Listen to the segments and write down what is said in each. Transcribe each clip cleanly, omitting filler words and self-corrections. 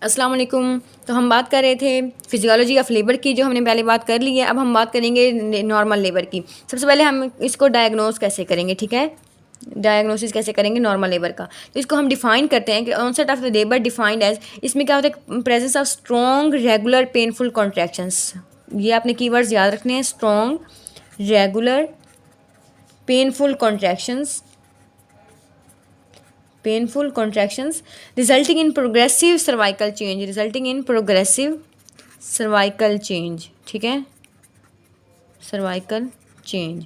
अस्सलाम वालेकुम। तो हम बात कर रहे थे फिजियोलॉजी ऑफ लेबर की, जो हमने पहले बात कर ली है। अब हम बात करेंगे नॉर्मल लेबर की। सबसे पहले हम इसको डायग्नोस कैसे करेंगे, ठीक है। डायग्नोसिस कैसे करेंगे नॉर्मल लेबर का, तो इसको हम डिफाइन करते हैं कि onset of the labour defined as, इसमें क्या होता है, presence of strong regular painful contractions. ये आपने कीवर्ड्स याद रखने हैं, strong regular painful contractions, painful contractions resulting in progressive cervical change, resulting in progressive cervical change, ठीक है, cervical change।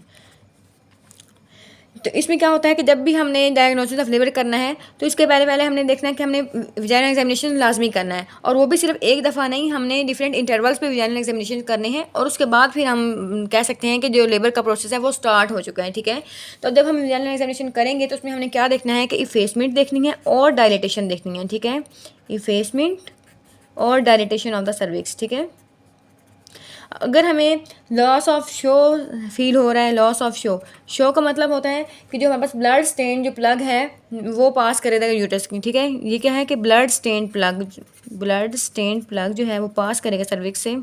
तो इसमें क्या होता है कि जब भी हमने डायग्नोसिस ऑफ लेबर करना है तो इसके पहले पहले हमने देखना है कि हमने विजाइनल एग्जामिनेशन लाजमी करना है, और वो भी सिर्फ एक दफ़ा नहीं, हमने डिफरेंट इंटरवल्स पे विजाइनल एग्जामिनेशन करने हैं, और उसके बाद फिर हम कह सकते हैं कि जो लेबर का प्रोसेस है वो स्टार्ट हो चुका है, ठीक है। तो जब हम विजाइनल एग्जामिनेशन करेंगे तो उसमें हमने क्या देखना है कि इफेसमेंट देखनी है और डायलिटेशन देखनी है, ठीक है। इफेसमेंट और डायलिटेशन ऑफ द सर्विक्स, ठीक है। अगर हमें लॉस ऑफ शो फील हो रहा है, लॉस ऑफ शो का मतलब होता है कि जो हमारे पास ब्लड स्टेन जो प्लग है वो पास करेगा यूट्रस की, ठीक है। ये क्या है कि ब्लड स्टेन प्लग जो है वो पास करेगा सर्विक्स से।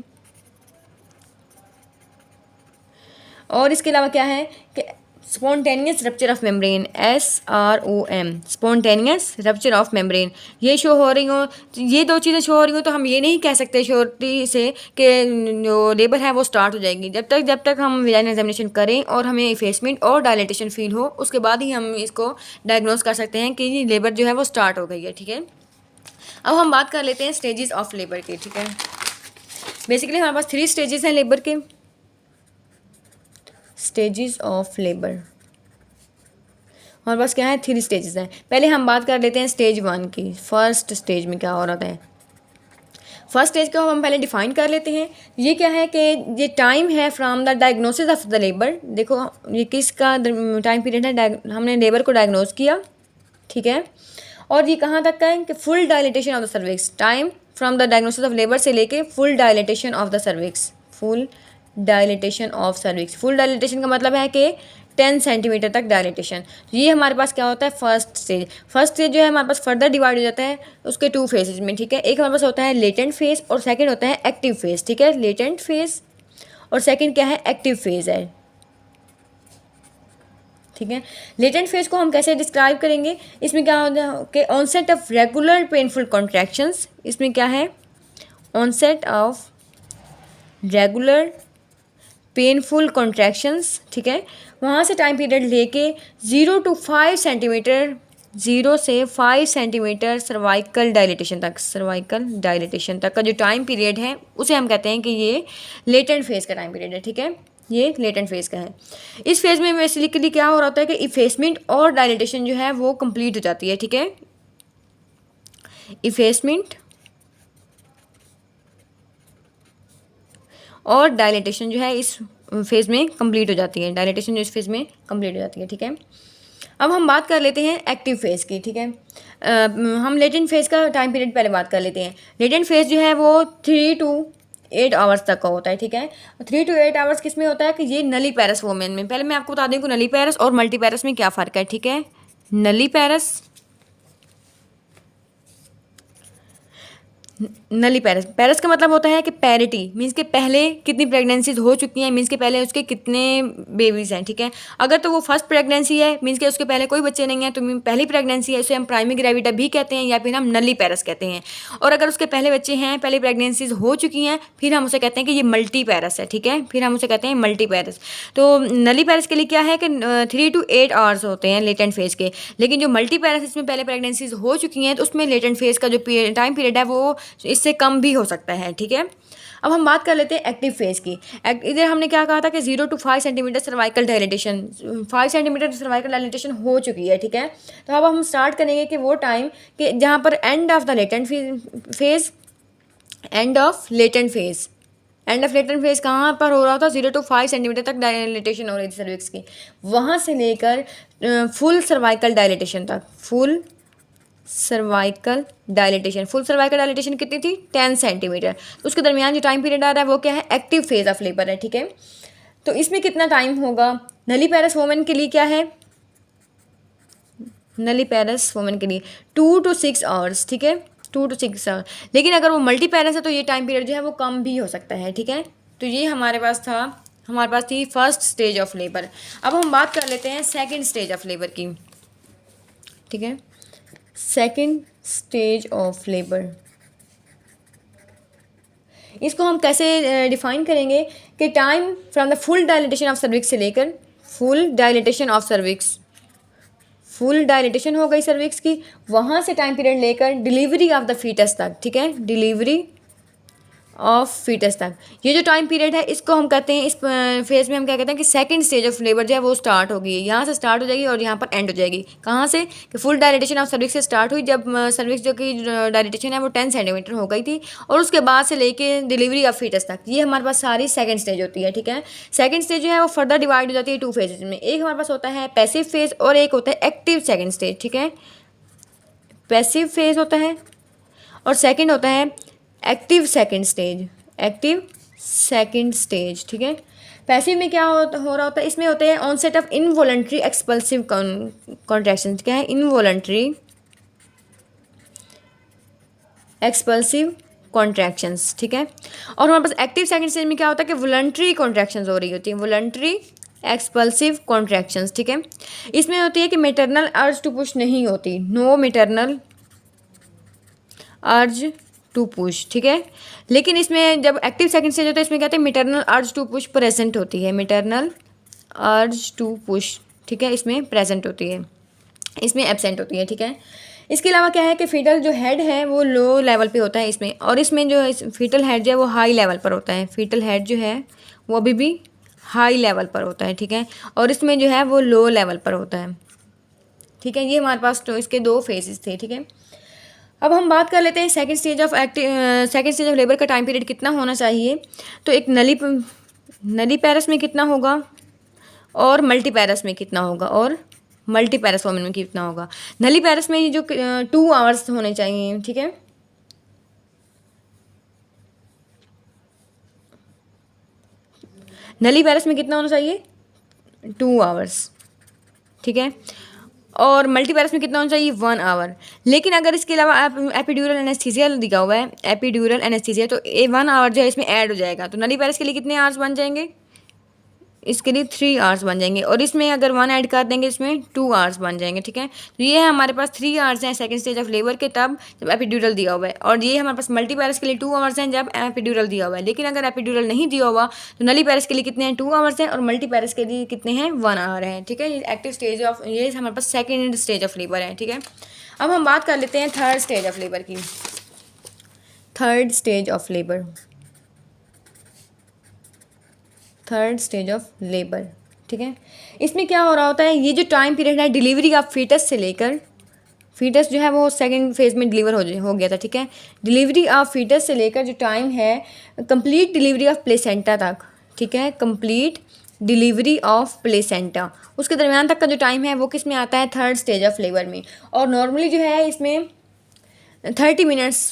और इसके अलावा क्या है कि spontaneous rupture of membrane, SROM, spontaneous rupture of membrane, ये शो हो रही हो, ये दो चीज़ें शो हो रही हो, तो हम ये नहीं कह सकते श्योरिटी से कि जो लेबर है वो स्टार्ट हो जाएगी। जब तक हम विजाइनल एग्जामिनेशन करें और हमें इफेसमेंट और डायलिटेशन फील हो, उसके बाद ही हम इसको डायग्नोज कर सकते हैं कि लेबर जो है वो स्टार्ट हो गई है, ठीक है। अब हम बात कर लेते हैं स्टेजेस ऑफ लेबर के, ठीक है। बेसिकली हमारे पास 3 स्टेजेस हैं लेबर के, स्टेजेस ऑफ लेबर। हमारे पास क्या है, 3 स्टेजेस हैं। पहले हम बात कर लेते हैं स्टेज 1 की। फर्स्ट स्टेज में क्या हो रहा है, फर्स्ट स्टेज को हम पहले डिफाइन कर लेते हैं। ये क्या है कि ये टाइम है from the diagnosis of the labour. देखो ये किसका टाइम पीरियड है, हमने लेबर को डायग्नोज किया, ठीक है। और ये कहाँ तक का है कि full dilatation of the cervix, time from the diagnosis of labour से लेके full dilatation of the cervix, full dilatation of cervix. Full dilatation का मतलब है कि 10 सेंटीमीटर तक डायलिटेशन। ये हमारे पास क्या होता है, फर्स्ट स्टेज। फर्स्ट स्टेज जो है हमारे पास फर्दर डिवाइड हो जाता है उसके 2 फेजेज में, ठीक है। एक हमारे पास होता है लेटेंट फेज और सेकंड होता है एक्टिव फेज, ठीक है। लेटेंट फेज और सेकंड क्या है, एक्टिव फेज है, ठीक है। लेटेंट फेज को हम कैसे डिस्क्राइब करेंगे, इसमें क्या होता है कि onset of regular painful contractions. इसमें क्या है, onset of regular painful contractions, ठीक है। वहाँ से टाइम पीरियड लेके 0 to 5 सेंटीमीटर, 0 से 5 सेंटीमीटर सर्वाइकल डायलिटेशन तक, सर्वाइकल डायलिटेशन तक का जो टाइम पीरियड है उसे हम कहते हैं कि ये लेटेंट फेज का टाइम पीरियड है, ठीक है। ये लेटेंट फेज का है। इस फेज में बेसिकली क्या हो रहा होता है कि इफेसमेंट और डायलिटेशन जो है वो कंप्लीट हो जाती है, ठीक है। इफेसमेंट और डायलिटेशन जो है इस फेज़ में कंप्लीट हो जाती है, डायलिटेशन जो इस फेज़ में कंप्लीट हो जाती है, ठीक है। अब हम बात कर लेते हैं एक्टिव फेज़ की, ठीक है। हम लेटेंट फेज़ का टाइम पीरियड पहले बात कर लेते हैं। लेटेंट फेज़ जो है वो 3 to 8 आवर्स तक का होता है, ठीक है। 3 to 8 आवर्स किस में होता है कि ये नली पैरस वोमेन में। पहले मैं आपको बता दूँ कि नली पैरस और मल्टी पैरस में क्या फ़र्क है, ठीक है। नली पैरस, नली पैरस, पैरस का मतलब होता है कि पैरिटी, मीन्स के पहले कितनी प्रेगनेंसीज हो चुकी हैं, मीन्स के पहले उसके कितने बेबीज़ हैं, ठीक है। अगर तो वो फर्स्ट प्रेगनेंसी है, मीन्स के उसके पहले कोई बच्चे नहीं हैं, तो पहली प्रेगनेंसी है, इसे हम प्राइमरी ग्रेविटा भी कहते हैं या फिर हम नली पैरस कहते हैं। और अगर उसके पहले बच्चे हैं, पहले प्रेगनेंसीज हो चुकी हैं, फिर हम उसे कहते हैं कि ये मल्टी पैरस है, ठीक है। फिर हम उसे कहते हैं मल्टी पैरस। तो नली पैरस के लिए क्या है कि 3 to 8 आवर्स होते हैं लेटेंट फेज़ के। लेकिन जो मल्टी पैरस, इसमें पहले प्रेगनेंसीज हो चुकी हैं, तो उसमें लेटेंट फेज़ का जो टाइम पीरियड है वो इससे कम भी हो सकता है, ठीक है। अब हम बात कर लेते हैं एक्टिव फेज की। इधर हमने क्या कहा था कि 0 to 5 centimetre cervical dilatation, 5 centimetre cervical dilatation हो चुकी है, ठीक है। तो अब हम स्टार्ट करेंगे कि वो टाइम कि जहाँ पर end of the latent phase, end of latent phase, end of latent phase कहाँ पर हो रहा था, 0 to 5 सेंटीमीटर तक डायलिटेशन हो रही थी सर्विक्स की। वहाँ से लेकर फुल सर्वाइकल डायलिटेशन तक, full cervical dilatation, full cervical dilatation कितनी थी, 10 सेंटीमीटर। तो उसके दरमियान जो टाइम पीरियड आ रहा है वो क्या है, एक्टिव फेज ऑफ लेबर है, ठीक है। तो इसमें कितना टाइम होगा, नली पैरस वोमेन के लिए क्या है, नली पैरस वोमेन के लिए 2 to 6 आवर्स, ठीक है। 2 to 6 आवर। लेकिन अगर वो मल्टी पेरेंट्स है तो ये टाइम पीरियड जो है वो कम भी हो सकता है, ठीक है। तो ये हमारे पास थी फर्स्ट स्टेज ऑफ लेबर। अब हम बात कर लेते हैं सेकंड स्टेज ऑफ लेबर की, ठीक है। सेकंड स्टेज ऑफ लेबर, इसको हम कैसे डिफाइन करेंगे कि time from the full dilatation of cervix से लेकर full dilatation of cervix, full dilatation हो गई सर्विक्स की, वहाँ से टाइम पीरियड लेकर डिलीवरी ऑफ द फीटस तक, ठीक है, डिलीवरी ऑफ फीटस तक। ये जो टाइम पीरियड है इसको हम कहते हैं, इस फेज में हम क्या कहते हैं कि सेकंड स्टेज ऑफ लेबर जो है वो स्टार्ट होगी, यहाँ से स्टार्ट हो जाएगी और यहाँ पर एंड हो जाएगी। कहाँ से कि फुल डायलिटेशन ऑफ सर्विक्स से स्टार्ट हुई, जब सर्विक्स जो कि डायलिटेशन है वो 10 सेंटीमीटर हो गई थी, और उसके बाद से लेके डिलीवरी ऑफ फीटस तक, ये हमारे पास सारी सेकंड स्टेज होती है, ठीक है। सेकंड स्टेज जो है वो फर्दर डिवाइड हो जाती है 2 फेजेज में। एक हमारे पास होता है पैसिव फेज और एक होता है एक्टिव सेकंड स्टेज, ठीक है। पैसिव फेज होता है और सेकंड होता है active second stage, active second stage, ठीक है। पैसिव में क्या हो रहा होता है, इसमें होते हैं ऑनसेट ऑफ इनवॉलंटरी एक्सपल्सिव कॉन्ट्रैक्शन, क्या है, इनवॉलंटरी एक्सपल्सिव कॉन्ट्रैक्शंस, ठीक है। और हमारे पास एक्टिव सेकंड स्टेज में क्या होता है कि वॉलंटरी कॉन्ट्रैक्शंस हो रही होती हैं, वॉलंटरी एक्सपल्सिव कॉन्ट्रैक्शंस, ठीक है। इसमें होती है कि मैटरनल अर्ज टू पुश नहीं होती, no maternal urge to push, ठीक है। लेकिन इसमें जब एक्टिव सेकंड स्टेज होता है इसमें कहते हैं maternal urge to push present होती है, मैटरनल अर्ज टू पुश, ठीक है, इसमें प्रेजेंट होती है, इसमें एब्सेंट होती है, ठीक है। इसके अलावा क्या है कि फीटल जो हेड है वो लो लेवल पे होता है इसमें, और इसमें जो फीटल हेड जो है वो हाई लेवल पर होता है, फीटल हेड जो है वो अभी भी हाई लेवल पर होता है, ठीक है, और इसमें जो है वो लो लेवल पर होता है, ठीक है। ये हमारे पास तो इसके 2 फेजेस थे, ठीक है। अब हम बात कर लेते हैं सेकंड स्टेज ऑफ लेबर का टाइम पीरियड कितना होना चाहिए। तो एक नली पैरस में कितना होगा और मल्टी पैरस में कितना होगा, और मल्टी पैरस वोमेन में कितना होगा। नली पैरस में ये जो 2 आवर्स होने चाहिए, ठीक है। नली पैरस में कितना होना चाहिए, 2 आवर्स, ठीक है। और मल्टी पैरस में कितना होना चाहिए, 1 आवर। लेकिन अगर इसके अलावा आप एपिड्यूरल एनेस्थीसिया दिखा हुआ है, एपिड्यूरल एनेस्थीसिया, तो 1 आवर जो है इसमें ऐड हो जाएगा, तो नली पैरस के लिए कितने आवर्स बन जाएंगे, इसके लिए 3 आवर्स बन जाएंगे, और इसमें अगर 1 ऐड कर देंगे इसमें 2 आवर्स बन जाएंगे, ठीक है। तो ये है हमारे पास 3 आवर्स हैं सेकंड स्टेज ऑफ लेबर के तब जब एपिड्यूरल दिया हुआ है, और ये हमारे पास मल्टी पैरस के लिए 2 आवर्स हैं जब एपिड्यूरल दिया हुआ है। लेकिन अगर एपिड्यूरल नहीं दिया हुआ तो नली पैरस के लिए कितने हैं, 2 आवर्स हैं, और मल्टी पैरस के लिए कितने हैं, 1 आवर है, ठीक है। ये एक्टिव स्टेज ऑफ, ये हमारे पास सेकेंड स्टेज ऑफ लेबर है, ठीक है। अब हम बात कर लेते हैं थर्ड स्टेज ऑफ लेबर की, third stage of labour, third stage of labour, ठीक है। इसमें क्या हो रहा होता है, ये जो टाइम पीरियड है डिलीवरी ऑफ फीटस से लेकर, फीटस जो है वो सेकंड फेज में डिलीवर हो गया था, ठीक है। डिलीवरी ऑफ फीटस से लेकर जो टाइम है कंप्लीट डिलीवरी ऑफ प्लेसेंटा तक, ठीक है, कंप्लीट डिलीवरी ऑफ प्लेसेंटा, उसके दरमियान तक का जो टाइम है वो किस में आता है, थर्ड स्टेज ऑफ लेबर में। और नॉर्मली जो है इसमें 30 मिनट्स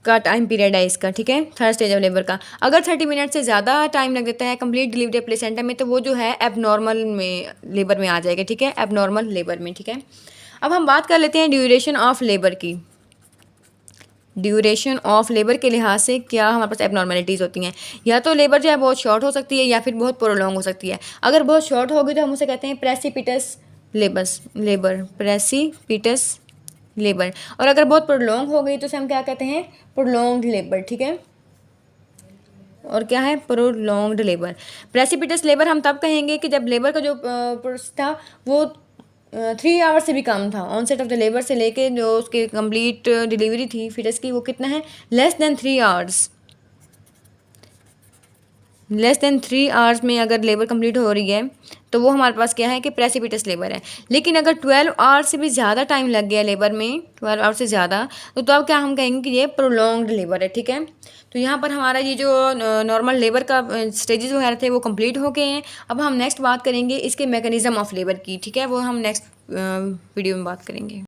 का टाइम पीरियड है इसका, ठीक है, थर्ड स्टेज ऑफ लेबर का। अगर 30 मिनट से ज़्यादा टाइम लग जाता है कंप्लीट डिलीवरी प्लेसेंटा में, तो वो जो है एबनॉर्मल में लेबर में आ जाएगा, ठीक है, एबनॉर्मल लेबर में, ठीक है। अब हम बात कर लेते हैं ड्यूरेशन ऑफ लेबर की। ड्यूरेशन ऑफ लेबर के लिहाज से क्या हमारे पास एबनॉर्मेलिटीज़ होती हैं, या तो लेबर जो है बहुत शॉर्ट हो सकती है या फिर बहुत प्रोलॉन्ग हो सकती है। अगर बहुत शॉर्ट होगी तो हम उसे कहते हैं प्रेसिपिटस लेबर, प्रेसिपिटस लेबर, और अगर बहुत प्रोलॉन्ग हो गई तो उसे हम क्या कहते हैं, प्रोलॉन्ग्ड लेबर, ठीक है। और क्या है, प्रोलॉन्ग्ड लेबर। प्रेसिपिटस लेबर हम तब कहेंगे कि जब लेबर का जो प्रोसेस था वो 3 आवर से भी कम था, ऑनसेट ऑफ द लेबर से लेके जो उसकी कंप्लीट डिलीवरी थी फिटस की वो कितना है, less than 3 hours, less than 3 hours में अगर लेबर कंप्लीट हो रही है तो वो हमारे पास क्या है कि प्रेसिपिटस लेबर है। लेकिन अगर 12 आवर्स से भी ज़्यादा टाइम लग गया लेबर में, 12 आवर्स से ज़्यादा, तो अब क्या हम कहेंगे कि ये प्रोलॉन्ग्ड लेबर है, ठीक है। तो यहाँ पर हमारा ये जो नॉर्मल लेबर का स्टेजेस वगैरह थे वो कंप्लीट हो गए हैं। अब हम नेक्स्ट बात करेंगे इसके मैकेनिज़्म ऑफ लेबर की, ठीक है, वो हम नेक्स्ट वीडियो में बात करेंगे।